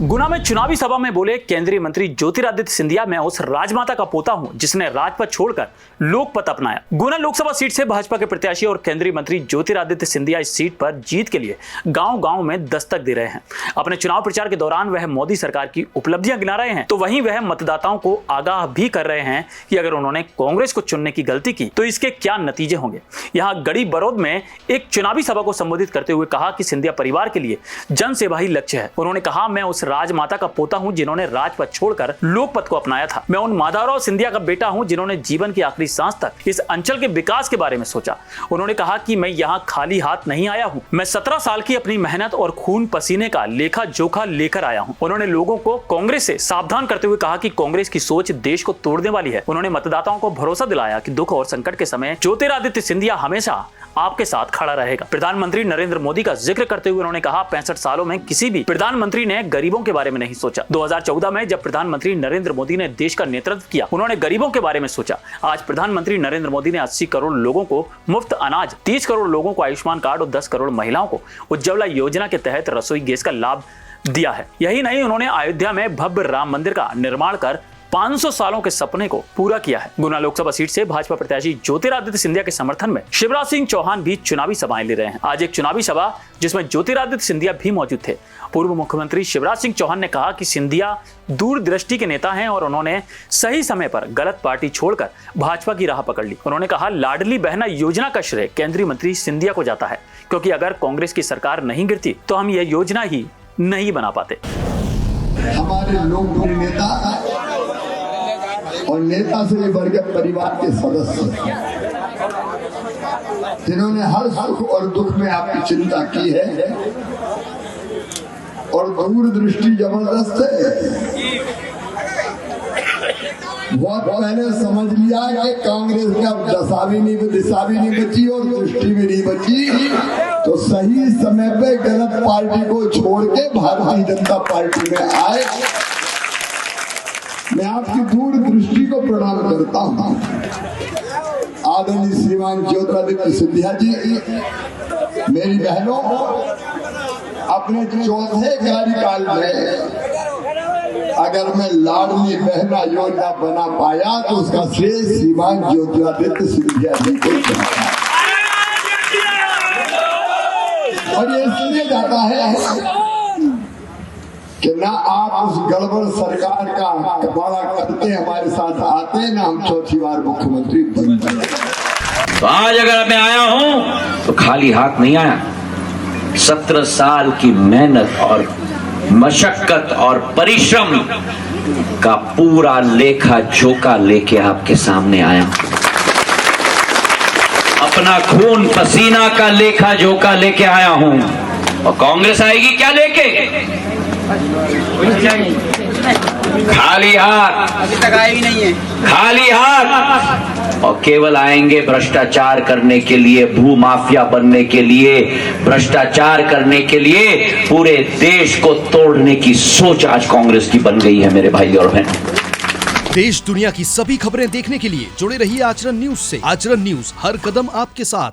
गुना में चुनावी सभा में बोले केंद्रीय मंत्री ज्योतिरादित्य सिंधिया, मैं उस राजमाता का पोता हूं जिसने राजपथ छोड़कर लोकपथ अपनाया। गुना लोकसभा सीट से भाजपा के प्रत्याशी और केंद्रीय मंत्री ज्योतिरादित्य सिंधिया इस सीट पर जीत के लिए गांव-गांव में दस्तक दे रहे हैं। अपने चुनाव प्रचार के दौरान वह मोदी सरकार की उपलब्धियां गिना रहे हैं, तो वहीं वह मतदाताओं को आगाह भी कर रहे हैं कि अगर उन्होंने कांग्रेस को चुनने की गलती की तो इसके क्या नतीजे होंगे। यहां गड़ी बरौद में एक चुनावी सभा को संबोधित करते हुए कहा कि सिंधिया परिवार के लिए जन सेवा ही लक्ष्य है। उन्होंने कहा, मैं उस राजमाता का पोता हूं जिन्होंने राजपथ छोड़कर लोकपथ को अपनाया था। मैं उन माधवराव सिंधिया का बेटा हूं जिन्होंने जीवन की आखिरी सांस तक इस अंचल के विकास के बारे में सोचा। उन्होंने कहा कि मैं यहां खाली हाथ नहीं आया हूं, मैं 17 साल की अपनी मेहनत और खून पसीने का लेखा जोखा लेकर आया हूं। उन्होंने लोगों को कांग्रेस से सावधान करते हुए कहा कि कांग्रेस की सोच देश को तोड़ने वाली है। उन्होंने मतदाताओं को भरोसा दिलाया कि दुख और संकट के समय ज्योतिरादित्य सिंधिया हमेशा आपके साथ खड़ा रहेगा। प्रधानमंत्री नरेंद्र मोदी का जिक्र करते हुए उन्होंने कहा, 65 सालों में किसी भी प्रधानमंत्री ने गरीबों के बारे में नहीं सोचा। 2014 में जब प्रधानमंत्री नरेंद्र मोदी ने देश का नेतृत्व किया, उन्होंने गरीबों के बारे में सोचा। आज प्रधानमंत्री नरेंद्र मोदी ने 80 करोड़ लोगों को मुफ्त अनाज, 30 करोड़ लोगों को आयुष्मान कार्ड और 10 करोड़ महिलाओं को उज्ज्वला योजना के तहत रसोई गैस का लाभ दिया है। यही नहीं, उन्होंने अयोध्या में भव्य राम मंदिर का निर्माण कर 500 सालों के सपने को पूरा किया है। गुना लोकसभा सीट से भाजपा प्रत्याशी ज्योतिरादित्य सिंधिया के समर्थन में शिवराज सिंह चौहान भी चुनावी सभाएं ले रहे हैं। आज एक चुनावी सभा जिसमें ज्योतिरादित्य सिंधिया भी मौजूद थे। पूर्व मुख्यमंत्री शिवराज सिंह चौहान ने कहा कि सिंधिया दूरदृष्टि के नेता हैं और उन्होंने सही समय पर गलत पार्टी छोड़कर भाजपा की राह पकड़ ली। उन्होंने कहा, लाडली बहना योजना का श्रेय केंद्रीय मंत्री सिंधिया को जाता है, क्योंकि अगर कांग्रेस की सरकार नहीं गिरती तो हम यह योजना ही नहीं बना पाते। हमारे लोग नेता और नेता से भी बढ़कर परिवार के सदस्य जिन्होंने हर सुख और दुख में आपकी चिंता की है और दूरदृष्टि जबरदस्त है। बहुत पहले समझ लिया कि कांग्रेस का दशा भी नहीं, दिशा भी नहीं बची और दृष्टि भी नहीं बची, तो सही समय पे गलत पार्टी को छोड़ के भारतीय जनता पार्टी में आए। मैं आपकी दूरदृष्टि को प्रणाम करता हूं। आदरणीय श्रीमान ज्योतिरादित्य सिंधिया जी, मेरी बहनों, अपने चौथे कार्यकाल में अगर मैं लाडली बहना योजना बना पाया तो उसका श्रेय श्रीमान ज्योतिरादित्य सिंधिया जी को जाता है। और ये इसलिए जाता है कि ना आप उस गड़बड़ सरकार का कबाड़ा करते हमारे साथ आते, ना हम चौथी बार मुख्यमंत्री बनते। तो आज अगर मैं आया हूं तो खाली हाथ नहीं आया। 17 साल की मेहनत और मशक्कत और परिश्रम का पूरा लेखा जोखा लेके आपके सामने आया। अपना खून पसीना का लेखा जोखा लेके आया हूं। और कांग्रेस आएगी क्या लेके? खाली हाथ। अभी तक आए भी नहीं है। खाली हाथ। और केवल आएंगे भ्रष्टाचार करने के लिए, भू माफिया बनने के लिए, भ्रष्टाचार करने के लिए। पूरे देश को तोड़ने की सोच आज कांग्रेस की बन गई है मेरे भाई और बहन। देश दुनिया की सभी खबरें देखने के लिए जुड़े रहिए आचरण न्यूज से। आचरण न्यूज, हर कदम आपके साथ।